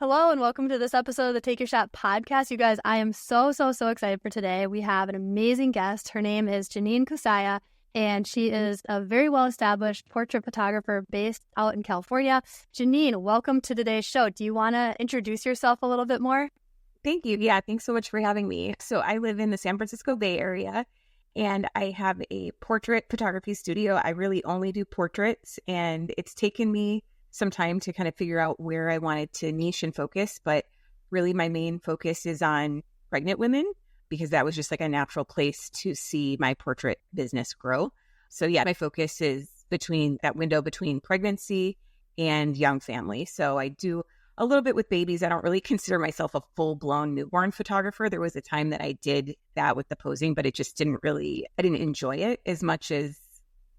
Hello and welcome to this episode of the Take Your Shot podcast. You guys, I am so excited for today. We have an amazing guest. Her name is Jennine Coosaia, and she is a very well-established portrait photographer based out in California. Jennine, welcome to today's show. Do you want to introduce yourself a little bit more? Thank you. Yeah, thanks so much for having me. So I live in the San Francisco Bay Area, and I have a portrait photography studio. I really only do portraits, and it's taken me some time to kind of figure out where I wanted to niche and focus. But really my main focus is on pregnant women because that was just like a natural place to see my portrait business grow. So yeah, my focus is between that window between pregnancy and young family. So I do a little bit with babies. I don't really consider myself a full-blown newborn photographer. There was a time that I did that with the posing, but it just I didn't enjoy it as much as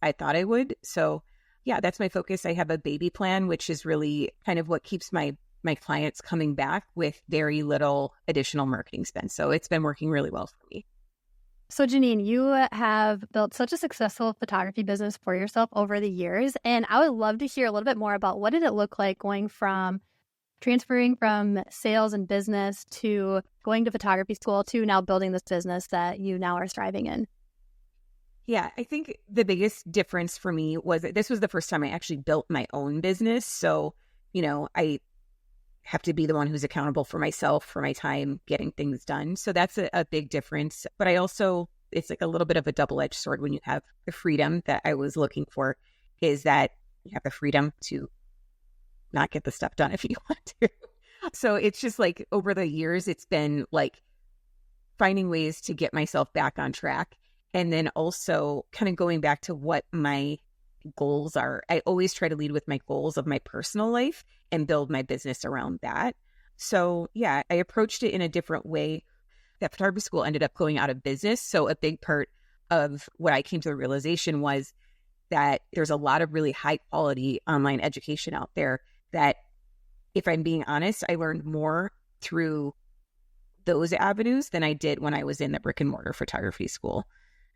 I thought I would. So yeah, that's my focus. I have a baby plan, which is really kind of what keeps my clients coming back with very little additional marketing spend. So it's been working really well for me. So Jennine, you have built such a successful photography business for yourself over the years. And I would love to hear a little bit more about what did it look like going from transferring from sales and business to going to photography school to now building this business that you now are thriving in? Yeah, I think the biggest difference for me was that this was the first time I actually built my own business. So, I have to be the one who's accountable for myself, for my time, getting things done. So that's a big difference. But it's like a little bit of a double-edged sword when you have the freedom that I was looking for, is that you have the freedom to not get the stuff done if you want to. So it's just like over the years, it's been like finding ways to get myself back on track. And then also kind of going back to what my goals are. I always try to lead with my goals of my personal life and build my business around that. So yeah, I approached it in a different way. That photography school ended up going out of business. So a big part of what I came to the realization was that there's a lot of really high quality online education out there that, if I'm being honest, I learned more through those avenues than I did when I was in the brick and mortar photography school.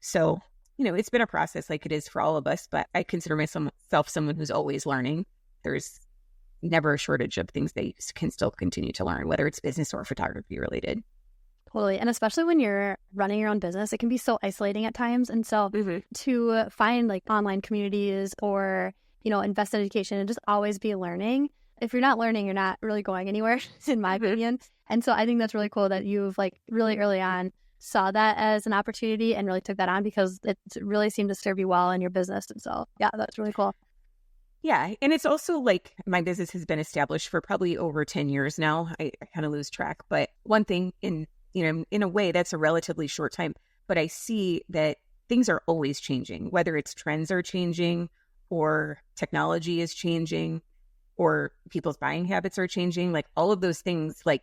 So, it's been a process like it is for all of us, but I consider myself someone who's always learning. There's never a shortage of things that you can still continue to learn, whether it's business or photography related. Totally. And especially when you're running your own business, it can be so isolating at times. And so to find like online communities or, invest in education and just always be learning. If you're not learning, you're not really going anywhere, in my opinion. And so I think that's really cool that you've like really early on saw that as an opportunity and really took that on because it really seemed to serve you well in your business. And so, yeah, that's really cool. Yeah. And it's also like my business has been established for probably over 10 years now. I kind of lose track. But one thing in a way, that's a relatively short time. But I see that things are always changing, whether it's trends are changing or technology is changing or people's buying habits are changing. Like all of those things, like,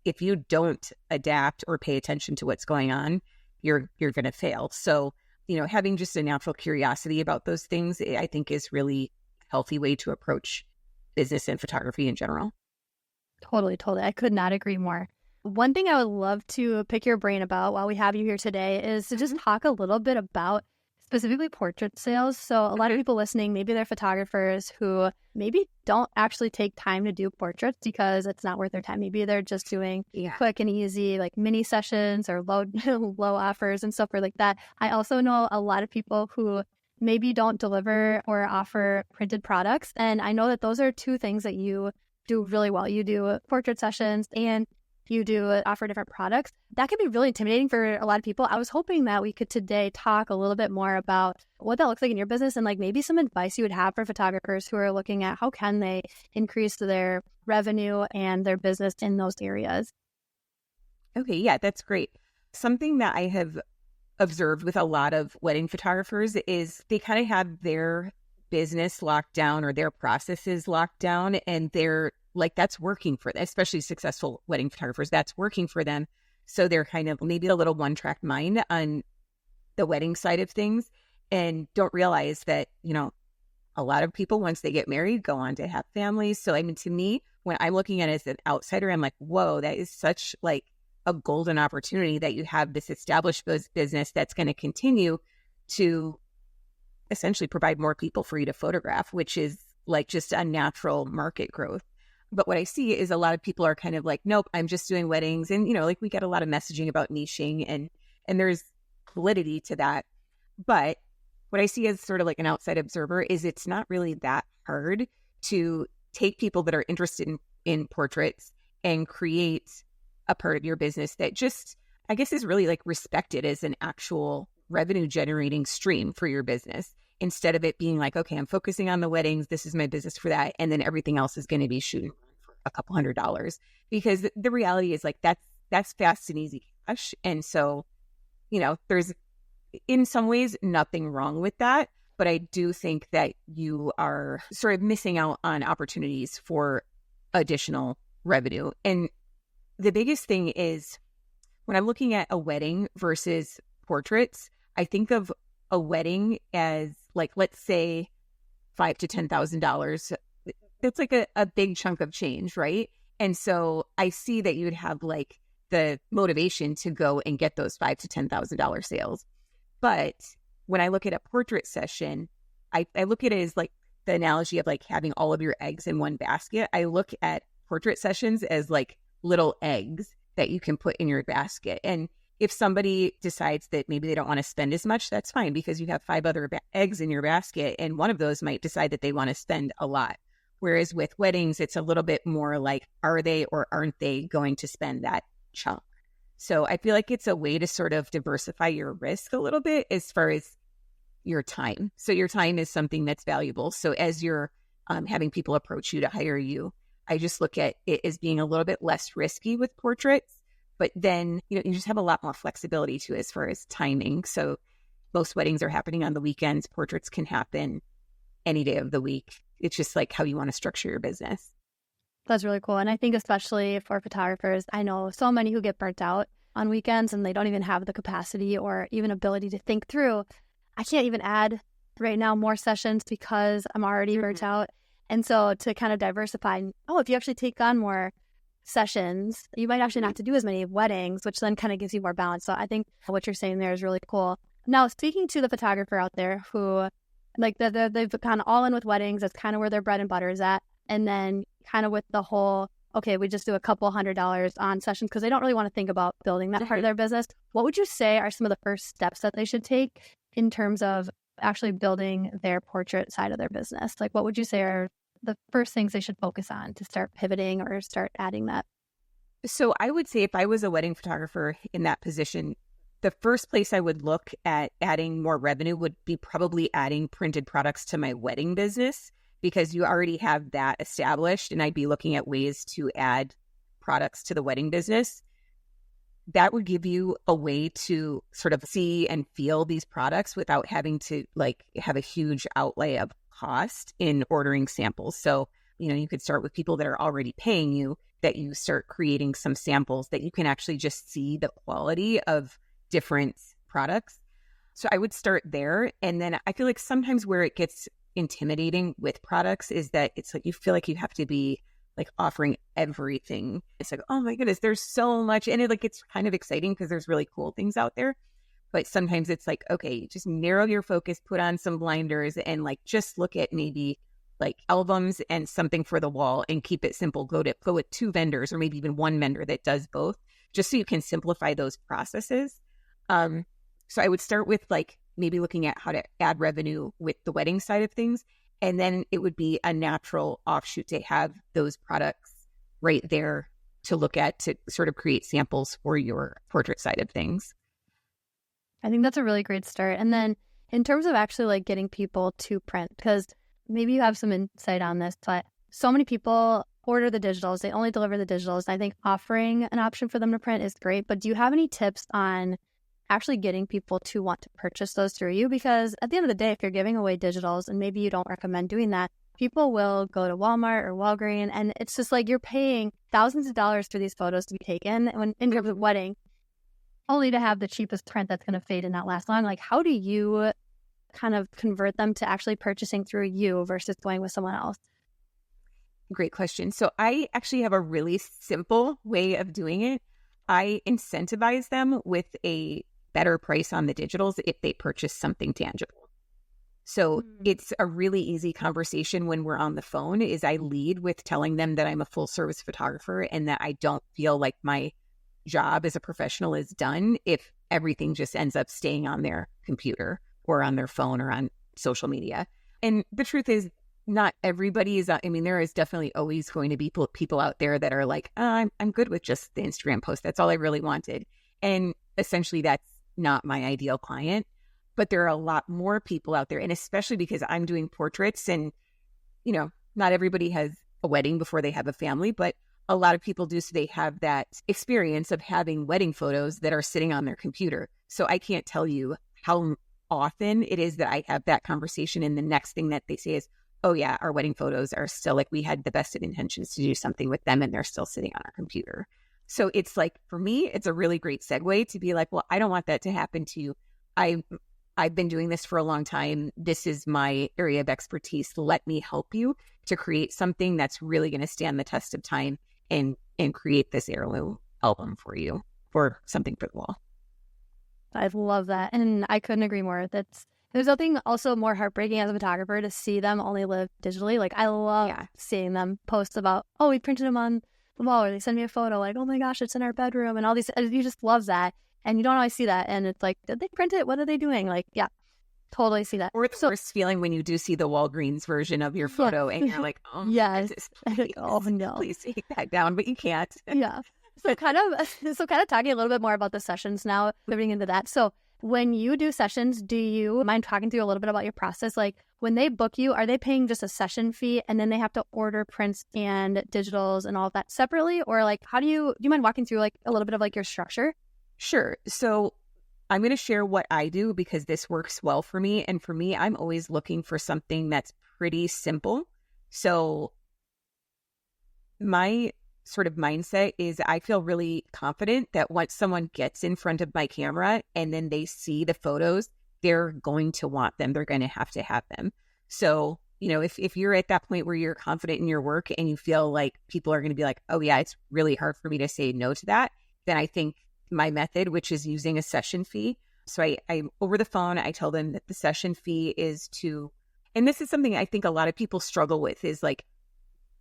if you don't adapt or pay attention to what's going on, you're going to fail. So, having just a natural curiosity about those things, I think is really a healthy way to approach business and photography in general. Totally. I could not agree more. One thing I would love to pick your brain about while we have you here today is to just talk a little bit about specifically portrait sales. So a lot of people listening, maybe they're photographers who maybe don't actually take time to do portraits because it's not worth their time. Maybe they're just doing quick and easy like mini sessions or low offers and stuff like that. I also know a lot of people who maybe don't deliver or offer printed products. And I know that those are two things that you do really well. You do portrait sessions and you do offer different products. That can be really intimidating for a lot of people. I was hoping that we could today talk a little bit more about what that looks like in your business and like maybe some advice you would have for photographers who are looking at how can they increase their revenue and their business in those areas. Okay, yeah, that's great. Something that I have observed with a lot of wedding photographers is they kind of have their business locked down or their processes locked down, and they're like, that's working for them, especially successful wedding photographers, that's working for them. So they're kind of maybe a little one-track mind on the wedding side of things and don't realize that, a lot of people, once they get married, go on to have families. So, to me, when I'm looking at it as an outsider, I'm like, whoa, that is such like a golden opportunity that you have this established business that's going to continue to essentially provide more people for you to photograph, which is like just a natural market growth. But what I see is a lot of people are kind of like, nope, I'm just doing weddings. And, like we get a lot of messaging about niching and there's validity to that. But what I see as sort of like an outside observer is it's not really that hard to take people that are interested in portraits and create a part of your business that just, I guess, is really like respected as an actual revenue generating stream for your business, instead of it being like, okay, I'm focusing on the weddings. This is my business for that. And then everything else is going to be shooting for a couple $100s, because the reality is like, that's fast and easy cash. And so, there's in some ways nothing wrong with that. But I do think that you are sort of missing out on opportunities for additional revenue. And the biggest thing is when I'm looking at a wedding versus portraits, I think of a wedding as like, let's say $5,000 to $10,000. That's like a big chunk of change, right? And so I see that you would have like the motivation to go and get those $5,000 to $10,000 sales. But when I look at a portrait session, I look at it as like the analogy of like having all of your eggs in one basket. I look at portrait sessions as like little eggs that you can put in your basket. And if somebody decides that maybe they don't want to spend as much, that's fine, because you have 5 other eggs in your basket, and one of those might decide that they want to spend a lot. Whereas with weddings, it's a little bit more like, are they or aren't they going to spend that chunk? So I feel like it's a way to sort of diversify your risk a little bit as far as your time. So your time is something that's valuable. So as you're having people approach you to hire you, I just look at it as being a little bit less risky with portraits. But then, you just have a lot more flexibility too as far as timing. So most weddings are happening on the weekends. Portraits can happen any day of the week. It's just like how you want to structure your business. That's really cool. And I think especially for photographers, I know so many who get burnt out on weekends and they don't even have the capacity or even ability to think through, I can't even add right now more sessions because I'm already burnt out. And so to kind of diversify, if you actually take on more sessions, you might actually not have to do as many weddings, which then kind of gives you more balance. So I think what you're saying there is really cool. Now, speaking to the photographer out there who like they've kind of all in with weddings, that's kind of where their bread and butter is at. And then kind of with the whole, okay, we just do a couple $100s on sessions because they don't really want to think about building that part of their business. What would you say are some of the first steps that they should take in terms of actually building their portrait side of their business? Like, what would you say are the first things they should focus on to start pivoting or start adding that? So I would say if I was a wedding photographer in that position, the first place I would look at adding more revenue would be probably adding printed products to my wedding business, because you already have that established, and I'd be looking at ways to add products to the wedding business. That would give you a way to sort of see and feel these products without having to like have a huge outlay of cost in ordering samples. So, you could start with people that are already paying you, that you start creating some samples that you can actually just see the quality of different products. So I would start there. And then I feel like sometimes where it gets intimidating with products is that it's like you feel like you have to be like offering everything. It's like, oh my goodness, there's so much. And it's kind of exciting because there's really cool things out there. But sometimes it's like, okay, just narrow your focus, put on some blinders, and like just look at maybe like albums and something for the wall and keep it simple. Go with 2 vendors or maybe even 1 vendor that does both, just so you can simplify those processes. So I would start with like maybe looking at how to add revenue with the wedding side of things. And then it would be a natural offshoot to have those products right there to look at to sort of create samples for your portrait side of things. I think that's a really great start. And then in terms of actually like getting people to print, because maybe you have some insight on this, but so many people order the digitals, they only deliver the digitals. I think offering an option for them to print is great, but do you have any tips on actually getting people to want to purchase those through you? Because at the end of the day, if you're giving away digitals and maybe you don't recommend doing that, people will go to Walmart or Walgreens, and it's just like you're paying thousands of dollars for these photos to be taken when in terms of wedding, only to have the cheapest print that's going to fade and not last long. Like, how do you kind of convert them to actually purchasing through you versus going with someone else? Great question. So I actually have a really simple way of doing it. I incentivize them with a better price on the digitals if they purchase something tangible. So it's a really easy conversation when we're on the phone is I lead with telling them that I'm a full service photographer and that I don't feel like my job as a professional is done if everything just ends up staying on their computer or on their phone or on social media. And the truth is, not everybody is, I mean, there is definitely always going to be people out there that are like, I'm good with just the Instagram post. That's all I really wanted. And essentially that's not my ideal client. But there are a lot more people out there. And especially because I'm doing portraits and, you know, not everybody has a wedding before they have a family, but a lot of people do. So they have that experience of having wedding photos that are sitting on their computer. So I can't tell you how often it is that I have that conversation. And the next thing that they say is, oh yeah, our wedding photos are still like, we had the best of intentions to do something with them and they're still sitting on our computer. So it's like, for me, it's a really great segue to be like, well, I don't want that to happen to you. I've been doing this for a long time. This is my area of expertise. Let me help you to create something that's really going to stand the test of time and create this heirloom album for you, or something for the wall. I love that. And I couldn't agree more. There's nothing also more heartbreaking as a photographer to see them only live digitally. Like, I love seeing them post about, oh, we printed them on the wall, or they send me a photo like, oh my gosh, it's in our bedroom, and all these. You just love that. And you don't always see that. And it's like, did they print it? What are they doing? Like, yeah, totally see that. Or the worst feeling when you do see the Walgreens version of your photo and you're like, oh, yes. Please, oh no, please take that down, but you can't. Yeah. So kind of talking a little bit more about the sessions now, moving into that. So when you do sessions, do you mind talking through a little bit about your process? Like, when they book you, are they paying just a session fee and then they have to order prints and digitals and all of that separately? Or like, do you mind walking through like a little bit of like your structure? Sure. So I'm going to share what I do because this works well for me. And for me, I'm always looking for something that's pretty simple. So my sort of mindset is I feel really confident that once someone gets in front of my camera and then they see the photos, they're going to want them. They're going to have them. So, you know, if you're at that point where you're confident in your work and you feel like people are going to be like, oh yeah, it's really hard for me to say no to that, then I think my method, which is using a session fee. So I over the phone, I tell them that the session fee is and this is something I think a lot of people struggle with, is like,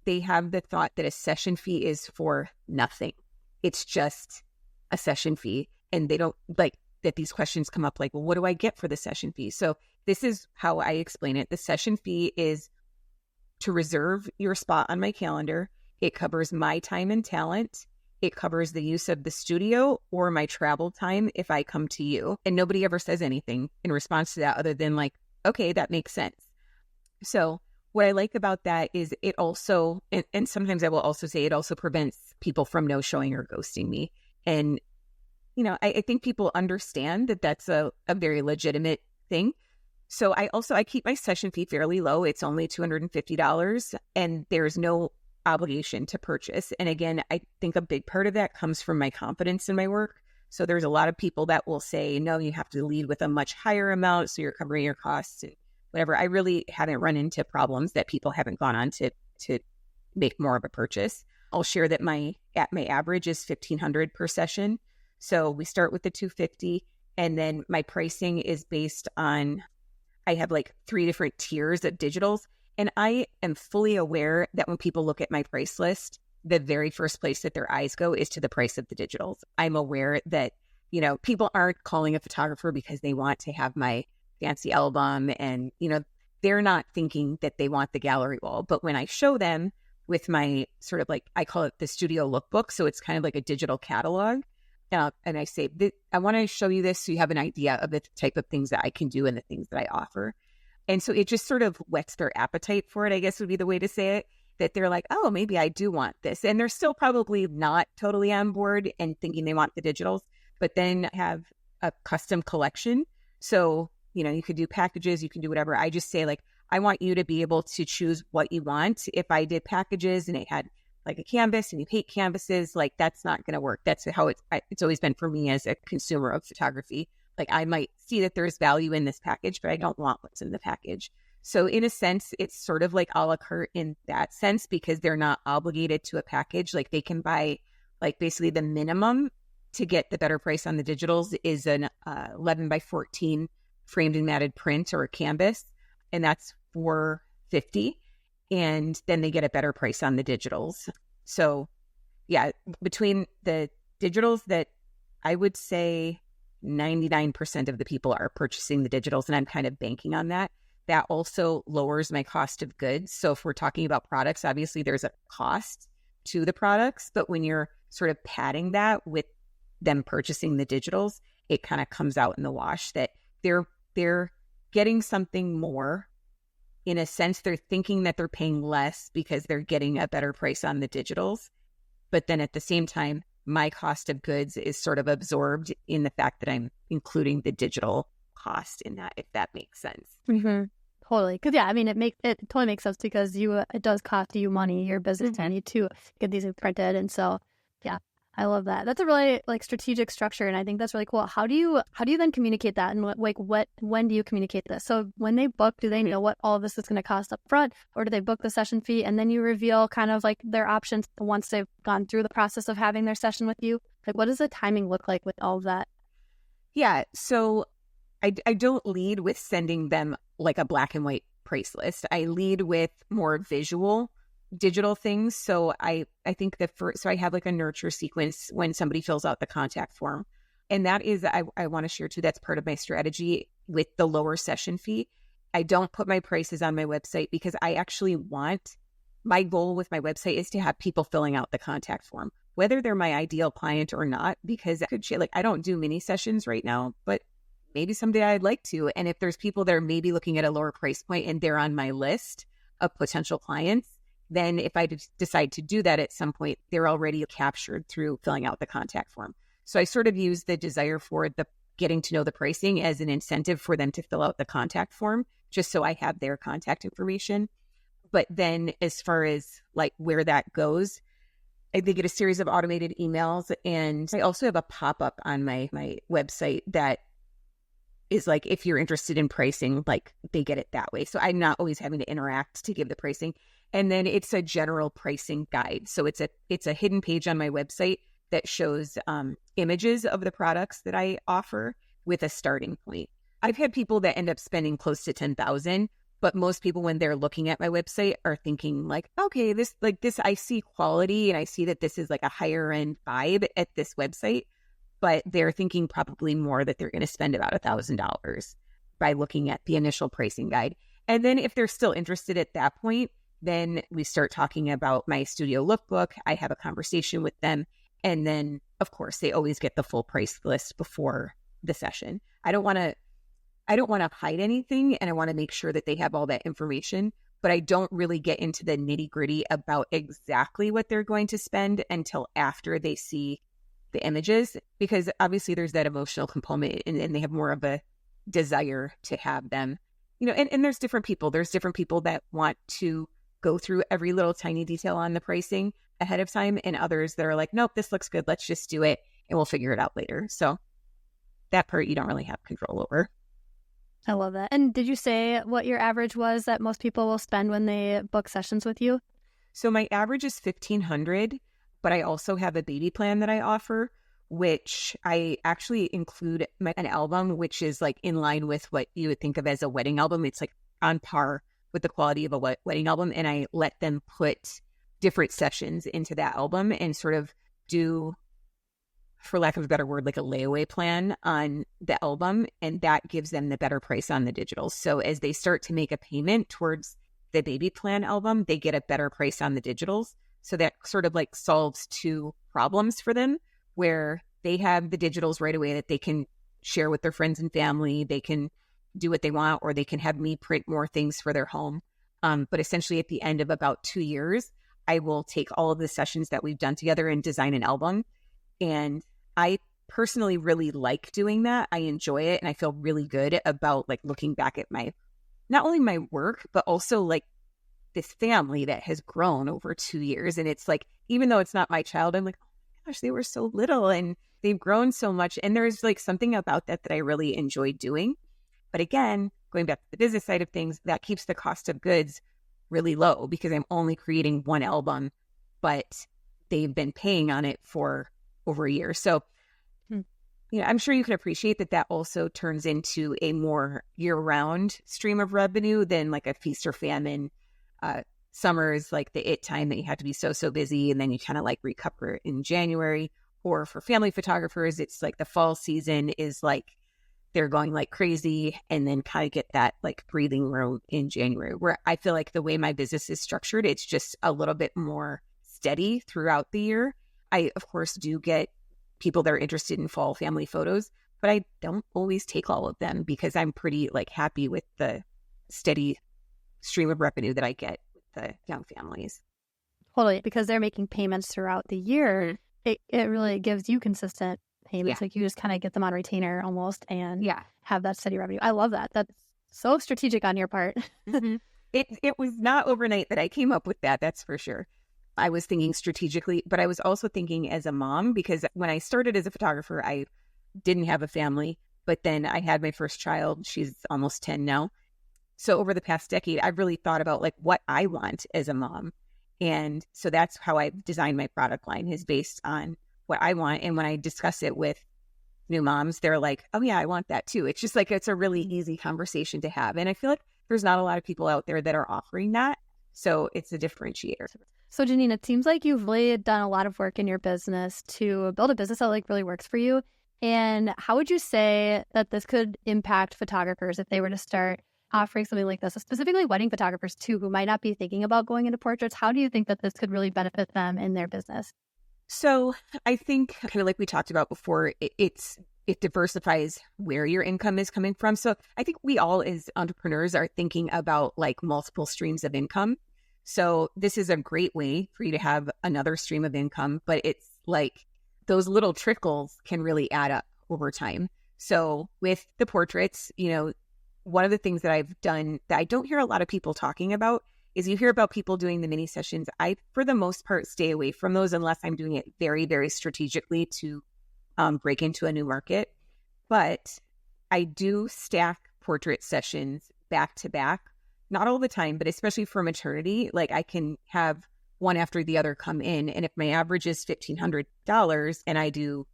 they have the thought that a session fee is for nothing. It's just a session fee. And they don't like that these questions come up like, well, what do I get for the session fee? So this is how I explain it. The session fee is to reserve your spot on my calendar. It covers my time and talent. It covers the use of the studio or my travel time if I come to you. And nobody ever says anything in response to that other than like, okay, that makes sense. So what I like about that is it also, and sometimes I will also say it also prevents people from no-showing or ghosting me. And, you know, I think people understand that that's a very legitimate thing. So I keep my session fee fairly low. It's only $250 and there's no obligation to purchase. And again, I think a big part of that comes from my confidence in my work. So there's a lot of people that will say, no, you have to lead with a much higher amount so you're covering your costs and whatever. I really haven't run into problems that people haven't gone on to make more of a purchase. I'll share that my average is $1,500 per session. So we start with the $250, and then my pricing is based on, I have like 3 different tiers of digitals. And I am fully aware that when people look at my price list, the very first place that their eyes go is to the price of the digitals. I'm aware that, you know, people aren't calling a photographer because they want to have my fancy album and, you know, they're not thinking that they want the gallery wall. But when I show them with my sort of like, I call it the studio lookbook. So it's kind of like a digital catalog. And I say, I want to show you this so you have an idea of the type of things that I can do and the things that I offer. And so it just sort of whets their appetite for it, I guess would be the way to say it, that they're like, oh, maybe I do want this. And they're still probably not totally on board and thinking they want the digitals, but then have a custom collection. So, you know, you could do packages, you can do whatever. I just say like, I want you to be able to choose what you want. If I did packages and it had like a canvas and you hate canvases, like that's not going to work. That's how it's always been for me as a consumer of photography. Like I might see that there's value in this package, but I don't want what's in the package. So in a sense, it's sort of like a la carte in that sense because they're not obligated to a package. Like they can buy like basically the minimum to get the better price on the digitals is an 11 by 14 framed and matted print or a canvas. and that's $450. And then they get a better price on the digitals. So yeah, between the digitals, that I would say 99% of the people are purchasing the digitals, and I'm kind of banking on that. That also lowers my cost of goods. So if we're talking about products, obviously there's a cost to the products, but when you're sort of padding that with them purchasing the digitals, it kind of comes out in the wash that they're getting something more. In a sense, they're thinking that they're paying less because they're getting a better price on the digitals. But then at the same time, my cost of goods is sort of absorbed in the fact that I'm including the digital cost in that, if that makes sense. Mm-hmm. Totally. Because yeah, I mean, it totally makes sense because it does cost you money, your business money to get these printed. And so, yeah, I love that. That's a really like strategic structure. And I think that's really cool. How do you then communicate that? And when do you communicate this? So when they book, do they know what all of this is going to cost up front, or do they book the session fee and then you reveal kind of like their options once they've gone through the process of having their session with you? Like, what does the timing look like with all of that? Yeah. So I don't lead with sending them like a black and white price list. I lead with more visual digital things. So I think so I have like a nurture sequence when somebody fills out the contact form. And that is, I want to share too, that's part of my strategy with the lower session fee. I don't put my prices on my website because I actually my goal with my website is to have people filling out the contact form, whether they're my ideal client or not, because I don't do mini sessions right now, but maybe someday I'd like to. And if there's people that are maybe looking at a lower price point and they're on my list of potential clients, then if I decide to do that at some point, they're already captured through filling out the contact form. So I sort of use the desire for the getting to know the pricing as an incentive for them to fill out the contact form, just so I have their contact information. But then as far as like where that goes, they get a series of automated emails. And I also have a pop-up on my website that is like, if you're interested in pricing, like they get it that way. So I'm not always having to interact to give the pricing. And then it's a general pricing guide. So it's a hidden page on my website that shows images of the products that I offer with a starting point. I've had people that end up spending close to $10,000, but most people, when they're looking at my website, are thinking like, okay, this, I see quality and I see that this is like a higher end vibe at this website. But they're thinking probably more that they're going to spend about $1,000 by looking at the initial pricing guide. And then if they're still interested at that point, then we start talking about my studio lookbook. I have a conversation with them. And then, of course, they always get the full price list before the session. I don't want to hide anything, and I want to make sure that they have all that information. But I don't really get into the nitty gritty about exactly what they're going to spend until after they see the images, because obviously there's that emotional component and they have more of a desire to have them, and there's different people. There's different people that want to go through every little tiny detail on the pricing ahead of time, and others that are like, nope, this looks good. Let's just do it and we'll figure it out later. So that part you don't really have control over. I love that. And did you say what your average was that most people will spend when they book sessions with you? So my average is $1,500. But I also have a baby plan that I offer, which I actually include an album, which is like in line with what you would think of as a wedding album. It's like on par with the quality of a wedding album. And I let them put different sessions into that album and sort of do, for lack of a better word, like a layaway plan on the album. And that gives them the better price on the digital. So as they start to make a payment towards the baby plan album, they get a better price on the digitals. So that sort of like solves two problems for them, where they have the digitals right away that they can share with their friends and family. They can do what they want, or they can have me print more things for their home. But essentially at the end of about 2 years, I will take all of the sessions that we've done together and design an album. And I personally really like doing that. I enjoy it. And I feel really good about like looking back at not only my work, but also like this family that has grown over 2 years. And it's like, even though it's not my child, I'm like, oh my gosh, they were so little and they've grown so much. And there's like something about that I really enjoy doing. But again, going back to the business side of things, that keeps the cost of goods really low because I'm only creating one album, but they've been paying on it for over a year. So I'm sure you can appreciate that also turns into a more year-round stream of revenue than like a feast or famine. Summer is like the it time that you have to be so busy, and then you kind of like recover in January. Or for family photographers, it's like the fall season is like they're going like crazy, and then kind of get that like breathing room in January, where I feel like the way my business is structured, it's just a little bit more steady throughout the year. I, of course, do get people that are interested in fall family photos, but I don't always take all of them because I'm pretty like happy with the steady stream of revenue that I get with the young families. Totally, because they're making payments throughout the year. It really gives you consistent payments. Yeah. Like you just kind of get them on retainer almost and Yeah. have that steady revenue. I love that. That's so strategic on your part. It was not overnight that I came up with that. That's for sure. I was thinking strategically, but I was also thinking as a mom, because when I started as a photographer, I didn't have a family, but then I had my first child. She's almost 10 now. So over the past decade, I've really thought about like what I want as a mom. And so that's how I've designed my product line, is based on what I want. And when I discuss it with new moms, they're like, oh yeah, I want that too. It's just like, it's a really easy conversation to have. And I feel like there's not a lot of people out there that are offering that. So it's a differentiator. So Jennine, it seems like you've really done a lot of work in your business to build a business that like really works for you. And how would you say that this could impact photographers if they were to start offering something like this, specifically wedding photographers too, who might not be thinking about going into portraits? How do you think that this could really benefit them in their business? So I think, kind of like we talked about before, it diversifies where your income is coming from. So I think we all as entrepreneurs are thinking about like multiple streams of income. So this is a great way for you to have another stream of income, but it's like those little trickles can really add up over time. So with the portraits, one of the things that I've done that I don't hear a lot of people talking about is you hear about people doing the mini sessions. I, for the most part, stay away from those unless I'm doing it very, very strategically to break into a new market. But I do stack portrait sessions back to back. Not all the time, but especially for maternity, like I can have one after the other come in. And if my average is $1,500 and I do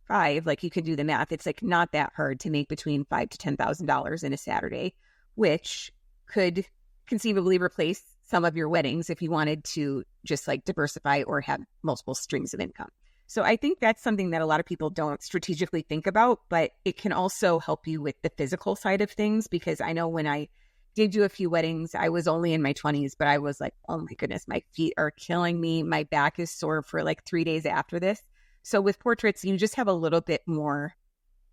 5, like you can do the math. It's like not that hard to make between $5,000 to $10,000 in a Saturday, which could conceivably replace some of your weddings if you wanted to just like diversify or have multiple streams of income. So I think that's something that a lot of people don't strategically think about, but it can also help you with the physical side of things, because I know when I did do a few weddings, I was only in my 20s, but I was like, oh my goodness, my feet are killing me. My back is sore for like 3 days after this. So with portraits, you just have a little bit more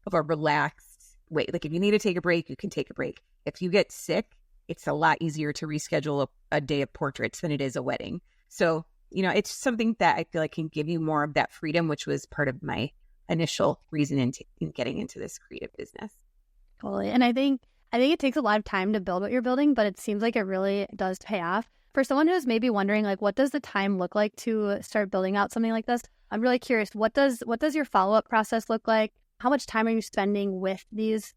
of a relaxed way. Like if you need to take a break, you can take a break. If you get sick, it's a lot easier to reschedule a day of portraits than it is a wedding. So, it's something that I feel like can give you more of that freedom, which was part of my initial reason in getting into this creative business. Totally. And I think it takes a lot of time to build what you're building, but it seems like it really does pay off. For someone who's maybe wondering, like, what does the time look like to start building out something like this? I'm really curious. What does your follow-up process look like? How much time are you spending with these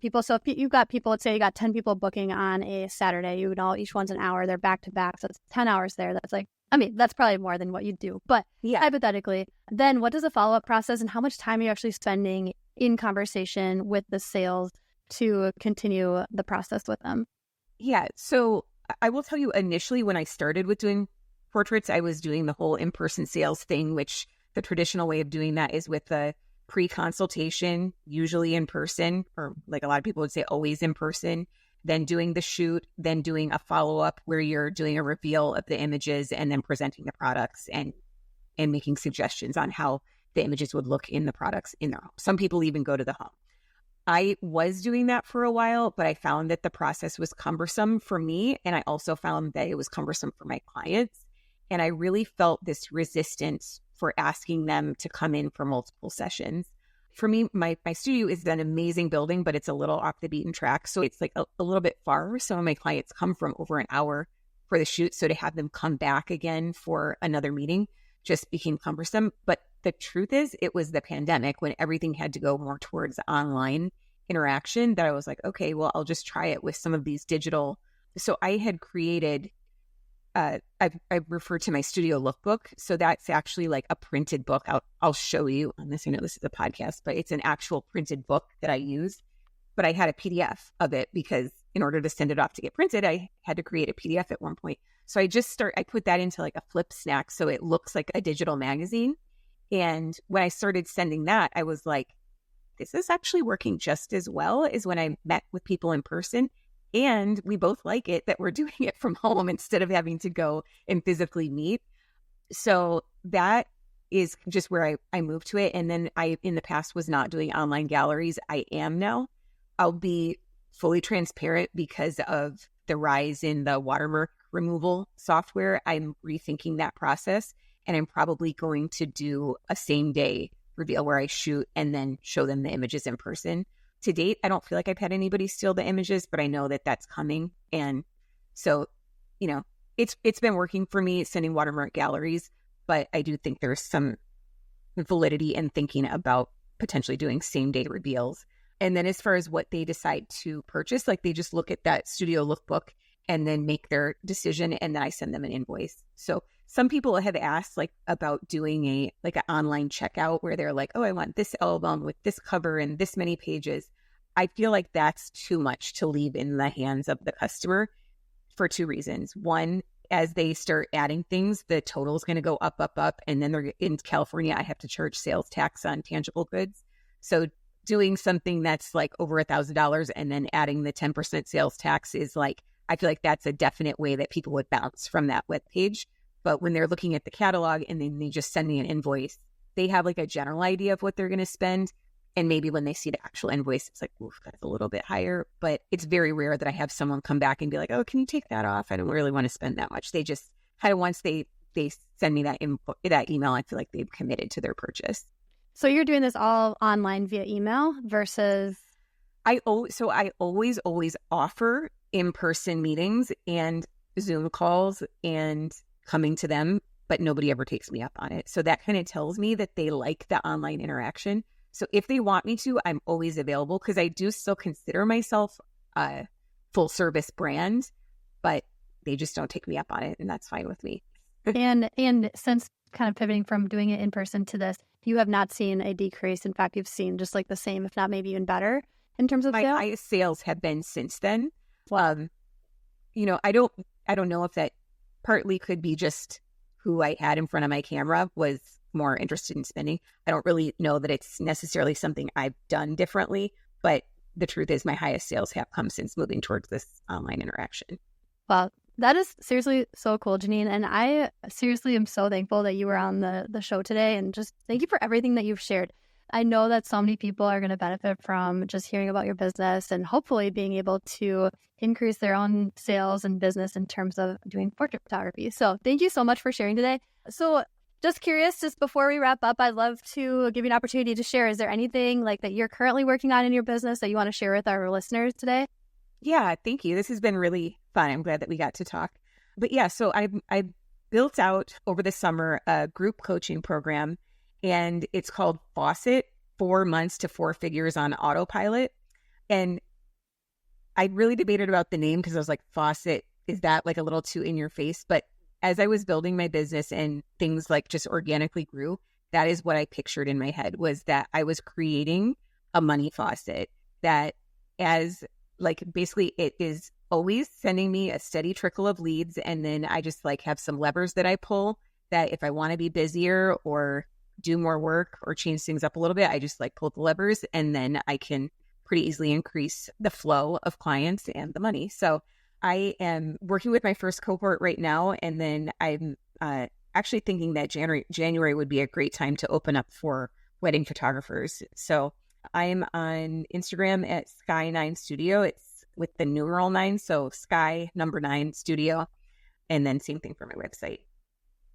people? So if you've got people, let's say you got 10 people booking on a Saturday, each one's an hour, they're back to back. So it's 10 hours there. That's like, that's probably more than what you do, but yeah, hypothetically, then what does the follow-up process and how much time are you actually spending in conversation with the sales to continue the process with them? Yeah. So I will tell you, initially when I started with doing portraits, I was doing the whole in-person sales thing, which the traditional way of doing that is with a pre-consultation, usually in person, or like a lot of people would say always in person, then doing the shoot, then doing a follow-up where you're doing a reveal of the images and then presenting the products and making suggestions on how the images would look in the products in their home. Some people even go to the home. I was doing that for a while, but I found that the process was cumbersome for me. And I also found that it was cumbersome for my clients. And I really felt this resistance for asking them to come in for multiple sessions. For me, my studio is an amazing building, but it's a little off the beaten track. So it's like a little bit far. Some of my clients come from over an hour for the shoot. So to have them come back again for another meeting just became cumbersome. But the truth is, it was the pandemic when everything had to go more towards online interaction that I was like, okay, well, I'll just try it with some of these digital. So I had created I refer to my studio lookbook. So that's actually like a printed book. I'll show you on this. I know this is a podcast, but it's an actual printed book that I use. But I had a PDF of it because in order to send it off to get printed, I had to create a PDF at one point. So I put that into like a flip snack so it looks like a digital magazine. And when I started sending that, I was like, this is actually working just as well as when I met with people in person. And we both like it that we're doing it from home instead of having to go and physically meet. So that is just where I moved to it. And then I, in the past, was not doing online galleries. I am now. I'll be fully transparent because of the rise in the watermark removal software. I'm rethinking that process, and I'm probably going to do a same day reveal where I shoot and then show them the images in person. To date, I don't feel like I've had anybody steal the images, but I know that that's coming. And so, you know, it's been working for me sending watermark galleries, but I do think there's some validity in thinking about potentially doing same day reveals. And then as far as what they decide to purchase, like they just look at that studio lookbook and then make their decision, and then I send them an invoice. So some people have asked like about doing an online checkout where they're like, oh, I want this album with this cover and this many pages. I feel like that's too much to leave in the hands of the customer for two reasons. One, as they start adding things, the total is going to go up, up, up. And then they're in California, I have to charge sales tax on tangible goods. So doing something that's like over $1,000 and then adding the 10% sales tax is like, I feel like that's a definite way that people would bounce from that webpage. But when they're looking at the catalog and then they just send me an invoice, they have like a general idea of what they're going to spend. And maybe when they see the actual invoice, it's like, oof, that's a little bit higher. But it's very rare that I have someone come back and be like, oh, can you take that off? I don't really want to spend that much. They just kind of, once they send me that email, I feel like they've committed to their purchase. So you're doing this all online via email versus... I always offer in-person meetings and Zoom calls and coming to them, but nobody ever takes me up on it. So that kind of tells me that they like the online interaction. So if they want me to, I'm always available because I do still consider myself a full service brand, but they just don't take me up on it, and that's fine with me. and since kind of pivoting from doing it in person to this, you have not seen a decrease. In fact, you've seen just like the same, if not maybe even better in terms of my sales? highest sales have been since then. You know, I don't know if that partly could be just who I had in front of my camera was more interested in spending. I don't really know that it's necessarily something I've done differently, but the truth is my highest sales have come since moving towards this online interaction. Well, that is seriously so cool, Jennine. And I seriously am so thankful that you were on the show today, and just thank you for everything that you've shared. I know that so many people are going to benefit from just hearing about your business and hopefully being able to increase their own sales and business in terms of doing portrait photography. So thank you so much for sharing today. So just curious, just before we wrap up, I'd love to give you an opportunity to share. Is there anything like that you're currently working on in your business that you want to share with our listeners today? Yeah, thank you. This has been really fun. I'm glad that we got to talk. But yeah, so I built out over the summer a group coaching program, and it's called Faucet, 4 months to 4 figures on autopilot. And I really debated about the name because I was like, Faucet, is that like a little too in your face? But as I was building my business and things like just organically grew, that is what I pictured in my head, was that I was creating a money faucet that as like basically it is always sending me a steady trickle of leads. And then I just like have some levers that I pull that if I want to be busier or do more work or change things up a little bit, I just like pull the levers, and then I can pretty easily increase the flow of clients and the money. So I am working with my first cohort right now. And then I'm actually thinking that January would be a great time to open up for wedding photographers. So I'm on Instagram at Sky9 Studio. It's with the numeral 9. So Sky number 9 Studio. And then same thing for my website.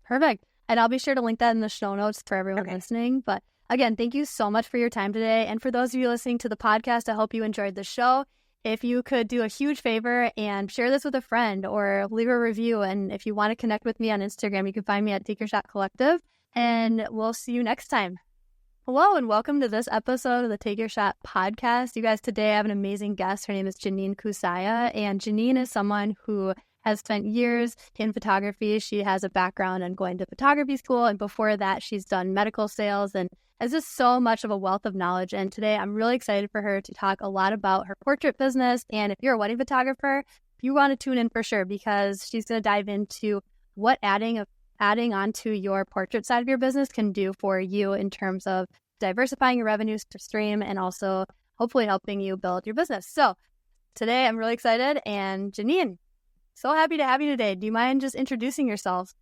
Perfect. And I'll be sure to link that in the show notes for everyone listening. But again, thank you so much for your time today. And for those of you listening to the podcast, I hope you enjoyed the show. If you could do a huge favor and share this with a friend or leave a review. And if you want to connect with me on Instagram, you can find me at Take Your Shot Collective. And we'll see you next time. Hello and welcome to this episode of the Take Your Shot podcast. You guys, today I have an amazing guest. Her name is Jennine Coosaia. And Jennine is someone who has spent years in photography. She has a background in going to photography school, and before that, she's done medical sales and has just so much of a wealth of knowledge. And today, I'm really excited for her to talk a lot about her portrait business. And if you're a wedding photographer, you want to tune in for sure, because she's going to dive into what adding onto your portrait side of your business can do for you in terms of diversifying your revenue stream and also hopefully helping you build your business. So today I'm really excited. And Jennine, so happy to have you today. Do you mind just introducing yourself?